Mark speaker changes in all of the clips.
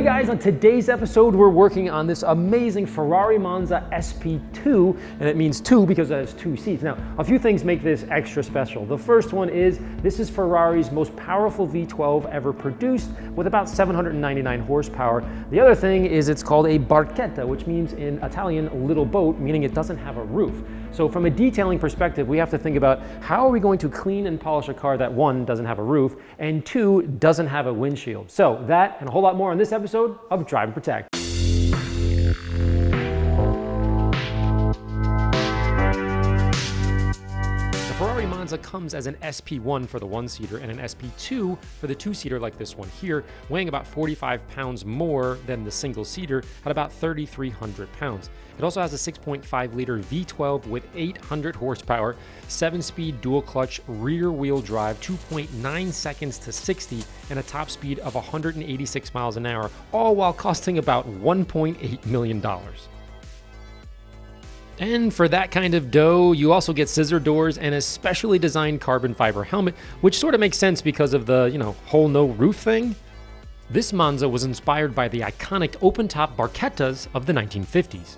Speaker 1: guys, on today's episode we're working on this amazing Ferrari Monza SP2, and it means two because it has two seats. Now, a few things make this extra special. The first one is this is Ferrari's most powerful V12 ever produced with about 799 horsepower. The other thing is it's called a barchetta, which means in Italian little boat, meaning it doesn't have a roof. So from a detailing perspective, we have to think about how are we going to clean and polish a car that one, doesn't have a roof, and two, doesn't have a windshield. So that and a whole lot more on this episode of Drive and Protect. Ferrari Monza comes as an SP1 for the one-seater and an SP2 for the two-seater like this one here, weighing about 45 pounds more than the single-seater at about 3,300 pounds. It also has a 6.5-liter V12 with 800 horsepower, 7-speed dual-clutch rear-wheel drive, 2.9 seconds to 60, and a top speed of 186 miles an hour, all while costing about $1.8 million. And for that kind of dough, you also get scissor doors and a specially designed carbon fiber helmet, which sort of makes sense because of the, whole no roof thing. This Monza was inspired by the iconic open-top barchettas of the 1950s.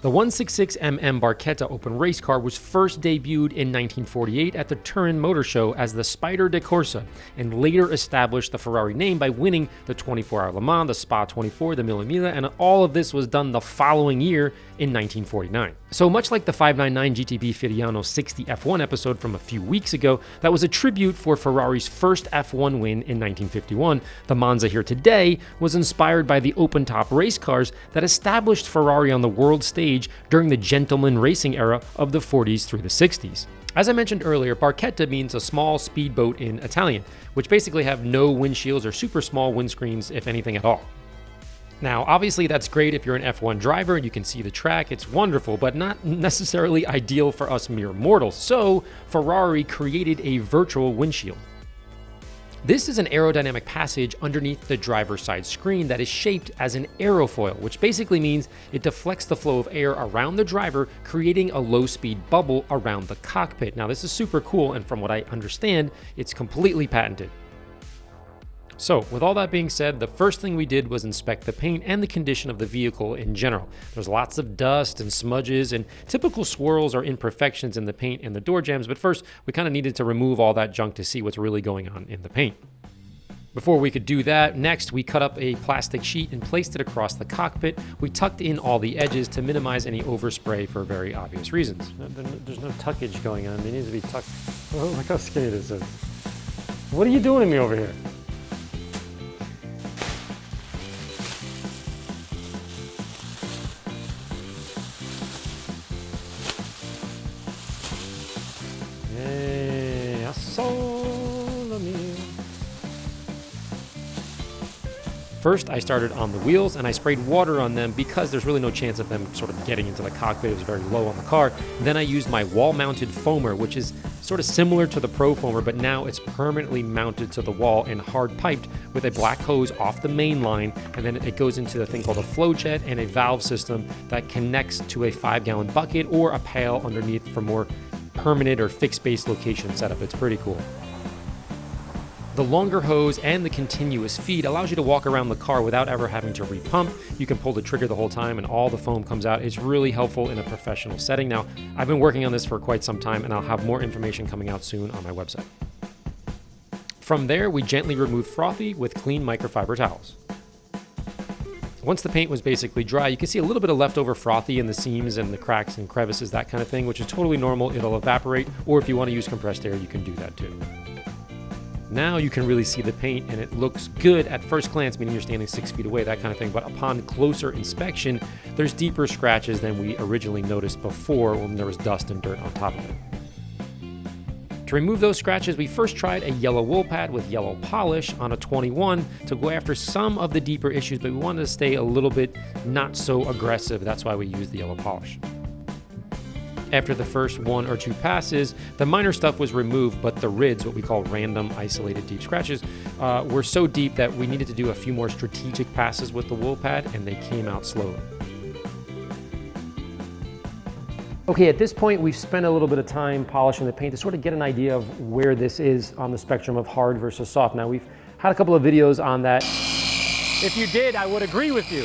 Speaker 1: The 166mm Barchetta open race car was first debuted in 1948 at the Turin Motor Show as the Spider de Corsa, and later established the Ferrari name by winning the 24-hour Le Mans, the Spa 24, the Mille Miglia, and all of this was done the following year in 1949. So much like the 599 GTB Fiorano 60 F1 episode from a few weeks ago, that was a tribute for Ferrari's first F1 win in 1951, the Monza here today was inspired by the open-top race cars that established Ferrari on the world stage during the gentleman racing era of the 40s through the 60s. As I mentioned earlier, barchetta means a small speedboat in Italian, which basically have no windshields or super small windscreens, if anything at all. Now, obviously that's great if you're an F1 driver and you can see the track, it's wonderful, but not necessarily ideal for us mere mortals. So Ferrari created a virtual windshield. This is an aerodynamic passage underneath the driver's side screen that is shaped as an aerofoil, which basically means it deflects the flow of air around the driver, creating a low-speed bubble around the cockpit. Now, this is super cool, and from what I understand, it's completely patented. So, with all that being said, the first thing we did was inspect the paint and the condition of the vehicle in general. There's lots of dust and smudges and typical swirls or imperfections in the paint and the door jambs, but first we kind of needed to remove all that junk to see what's really going on in the paint. Before we could do that, next we cut up a plastic sheet and placed it across the cockpit. We tucked in all the edges to minimize any overspray for very obvious reasons. There's no tuckage going on, it needs to be tucked. Oh, look how skinny this is. What are you doing to me over here? First, I started on the wheels and I sprayed water on them because there's really no chance of them sort of getting into the cockpit. It was very low on the car. Then I used my wall-mounted foamer, which is sort of similar to the Pro Foamer, but now it's permanently mounted to the wall and hard piped with a black hose off the main line, and then it goes into the thing called a flow jet and a valve system that connects to a 5-gallon bucket or a pail underneath for more permanent or fixed base location setup. It's pretty cool. The longer hose and the continuous feed allows you to walk around the car without ever having to repump. You can pull the trigger the whole time and all the foam comes out. It's really helpful in a professional setting. Now, I've been working on this for quite some time and I'll have more information coming out soon on my website. From there, we gently remove frothy with clean microfiber towels. Once the paint was basically dry, you can see a little bit of leftover frothy in the seams and the cracks and crevices, that kind of thing, which is totally normal. It'll evaporate, or if you want to use compressed air, you can do that too. Now you can really see the paint and it looks good at first glance, meaning you're standing 6 feet away, that kind of thing. But upon closer inspection, there's deeper scratches than we originally noticed before when there was dust and dirt on top of it. To remove those scratches, we first tried a yellow wool pad with yellow polish on a 21 to go after some of the deeper issues, but we wanted to stay a little bit not so aggressive. That's why we used the yellow polish. After the first 1 or 2 passes, the minor stuff was removed, but the rids, what we call random isolated deep scratches, were so deep that we needed to do a few more strategic passes with the wool pad, and they came out slowly. Okay, at this point, we've spent a little bit of time polishing the paint to sort of get an idea of where this is on the spectrum of hard versus soft. Now, we've had a couple of videos on that. If you did, I would agree with you.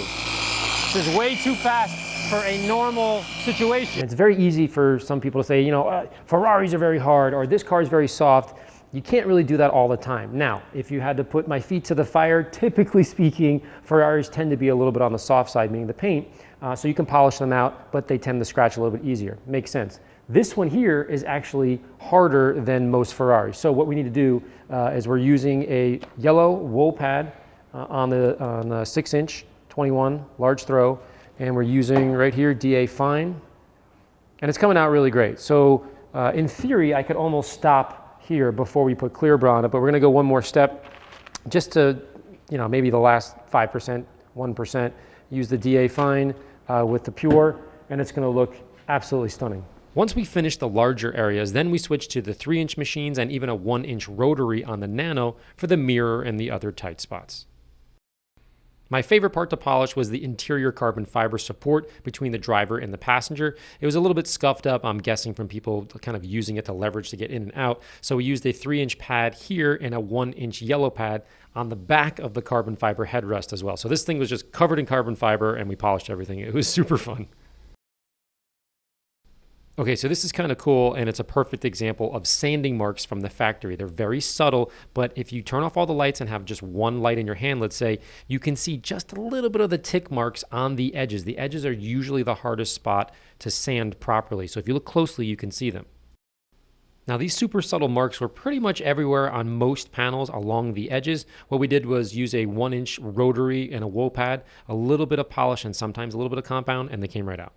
Speaker 1: This is way too fast for a normal situation. It's very easy for some people to say, you know, Ferraris are very hard, or this car is very soft. You can't really do that all the time. Now, if you had to put my feet to the fire, typically speaking, Ferraris tend to be a little bit on the soft side, meaning the paint, so you can polish them out, but they tend to scratch a little bit easier. Makes sense. This one here is actually harder than most Ferraris. So what we need to do is we're using a yellow wool pad on the 6-inch 21 large throw, and we're using right here DA Fine, and it's coming out really great. So in theory, I could almost stop here before we put clear bra on it, but we're gonna go one more step just to, you know, maybe the last 5%, 1%, use the DA Fine with the pure, and it's gonna look absolutely stunning. Once we finish the larger areas, then we switch to the 3-inch machines and even a 1-inch rotary on the Nano for the mirror and the other tight spots. My favorite part to polish was the interior carbon fiber support between the driver and the passenger. It was a little bit scuffed up, I'm guessing, from people kind of using it to leverage to get in and out. So we used a 3-inch pad here and a 1-inch yellow pad on the back of the carbon fiber headrest as well. So this thing was just covered in carbon fiber and we polished everything. It was super fun. Okay, so this is kind of cool, and it's a perfect example of sanding marks from the factory. They're very subtle, but if you turn off all the lights and have just one light in your hand, let's say, you can see just a little bit of the tick marks on the edges. The edges are usually the hardest spot to sand properly, so if you look closely, you can see them. Now, these super subtle marks were pretty much everywhere on most panels along the edges. What we did was use a 1-inch rotary and a wool pad, a little bit of polish and sometimes a little bit of compound, and they came right out.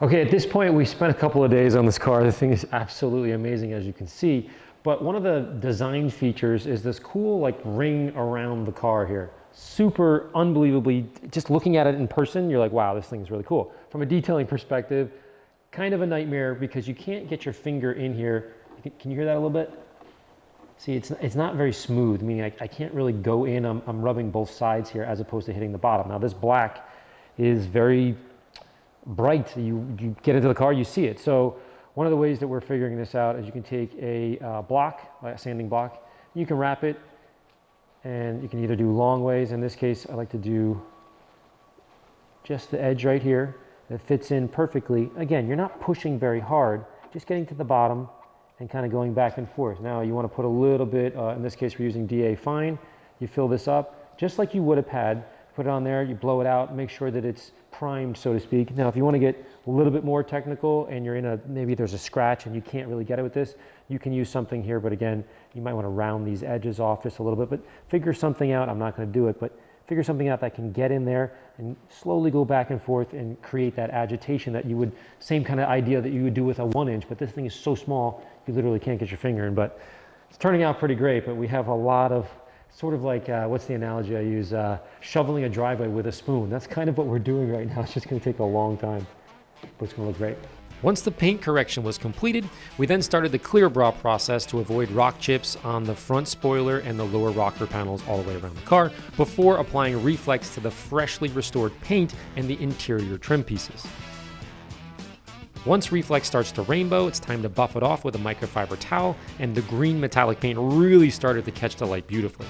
Speaker 1: Okay, at this point, we spent a couple of days on this car. The thing is absolutely amazing, as you can see. But one of the design features is this cool like ring around the car here. Super unbelievably, just looking at it in person, you're like, wow, this thing is really cool. From a detailing perspective, kind of a nightmare because you can't get your finger in here. Can you hear that a little bit? See, it's not very smooth, meaning I can't really go in. I'm rubbing both sides here as opposed to hitting the bottom. Now this black is very bright. You get into the car, you see it. So one of the ways that we're figuring this out is you can take a block, a sanding block, you can wrap it, and you can either do long ways. In this case, I like to do just the edge right here that fits in perfectly. Again, you're not pushing very hard, just getting to the bottom and kind of going back and forth. Now you want to put a little bit, in this case we're using DA Fine, you fill this up just like you would a pad, put it on there, you blow it out, make sure that it's primed, so to speak. Now, if you want to get a little bit more technical and you're in maybe there's a scratch and you can't really get it with this, you can use something here, but again, you might want to round these edges off just a little bit, but figure something out. I'm not going to do it, but figure something out that can get in there and slowly go back and forth and create that agitation that you would, same kind of idea that you would do with a 1-inch, but this thing is so small, you literally can't get your finger in, but it's turning out pretty great. But we have a lot of sort of like, what's the analogy I use? Shoveling a driveway with a spoon. That's kind of what we're doing right now. It's just gonna take a long time, but it's gonna look great. Once the paint correction was completed, we then started the clear bra process to avoid rock chips on the front spoiler and the lower rocker panels all the way around the car before applying Reflex to the freshly restored paint and the interior trim pieces. Once Reflex starts to rainbow, it's time to buff it off with a microfiber towel, and the green metallic paint really started to catch the light beautifully.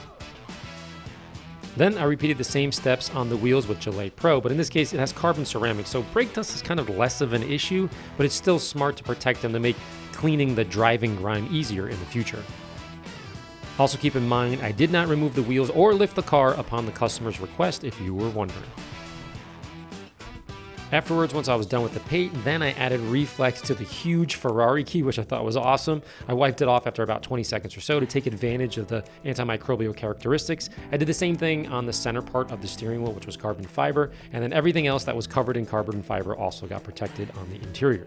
Speaker 1: Then I repeated the same steps on the wheels with Gillette Pro, but in this case it has carbon ceramic, so brake dust is kind of less of an issue, but it's still smart to protect them to make cleaning the driving grime easier in the future. Also keep in mind, I did not remove the wheels or lift the car upon the customer's request, if you were wondering. Afterwards, once I was done with the paint, then I added Reflex to the huge Ferrari key, which I thought was awesome. I wiped it off after about 20 seconds or so to take advantage of the antimicrobial characteristics. I did the same thing on the center part of the steering wheel, which was carbon fiber, and then everything else that was covered in carbon fiber also got protected on the interior.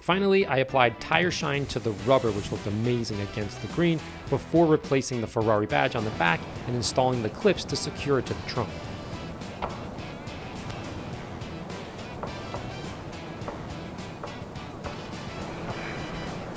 Speaker 1: Finally, I applied tire shine to the rubber, which looked amazing against the green, before replacing the Ferrari badge on the back and installing the clips to secure it to the trunk.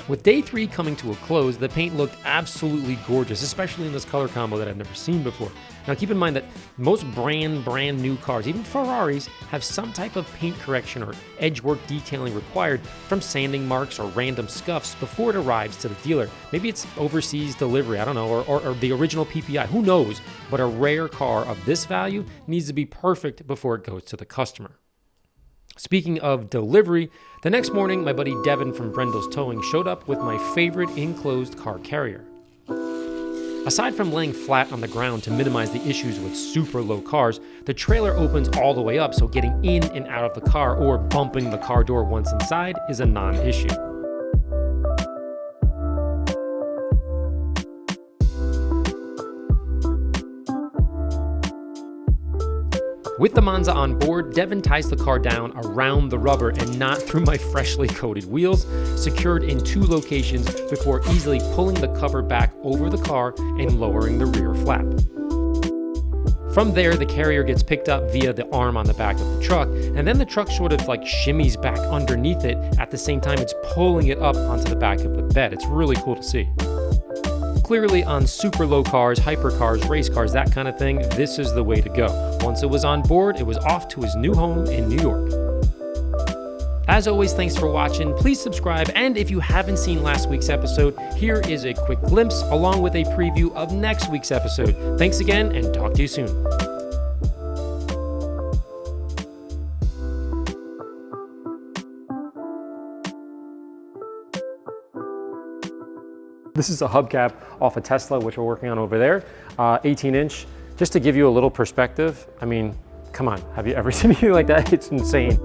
Speaker 1: With day 3 coming to a close, the paint looked absolutely gorgeous, especially in this color combo that I've never seen before. Now keep in mind that most brand new cars, even Ferraris, have some type of paint correction or edge work detailing required from sanding marks or random scuffs before it arrives to the dealer. Maybe it's overseas delivery, I don't know, or the original PPI, who knows? But a rare car of this value needs to be perfect before it goes to the customer. Speaking of delivery, the next morning, my buddy Devin from Brendel's Towing showed up with my favorite enclosed car carrier. Aside from laying flat on the ground to minimize the issues with super low cars, the trailer opens all the way up, so getting in and out of the car or bumping the car door once inside is a non-issue. With the Monza on board, Devin ties the car down around the rubber and not through my freshly coated wheels, secured in 2 locations before easily pulling the cover back over the car and lowering the rear flap. From there, the carrier gets picked up via the arm on the back of the truck, and then the truck sort of like shimmies back underneath it at the same time it's pulling it up onto the back of the bed. It's really cool to see. Clearly on super low cars, hypercars, race cars, that kind of thing, this is the way to go. Once it was on board, it was off to his new home in New York. As always, thanks for watching. Please subscribe, and if you haven't seen last week's episode, here is a quick glimpse along with a preview of next week's episode. Thanks again, and talk to you soon. This is a hubcap off a Tesla, which we're working on over there, 18-inch. Just to give you a little perspective, I mean, come on, have you ever seen anything like that? It's insane.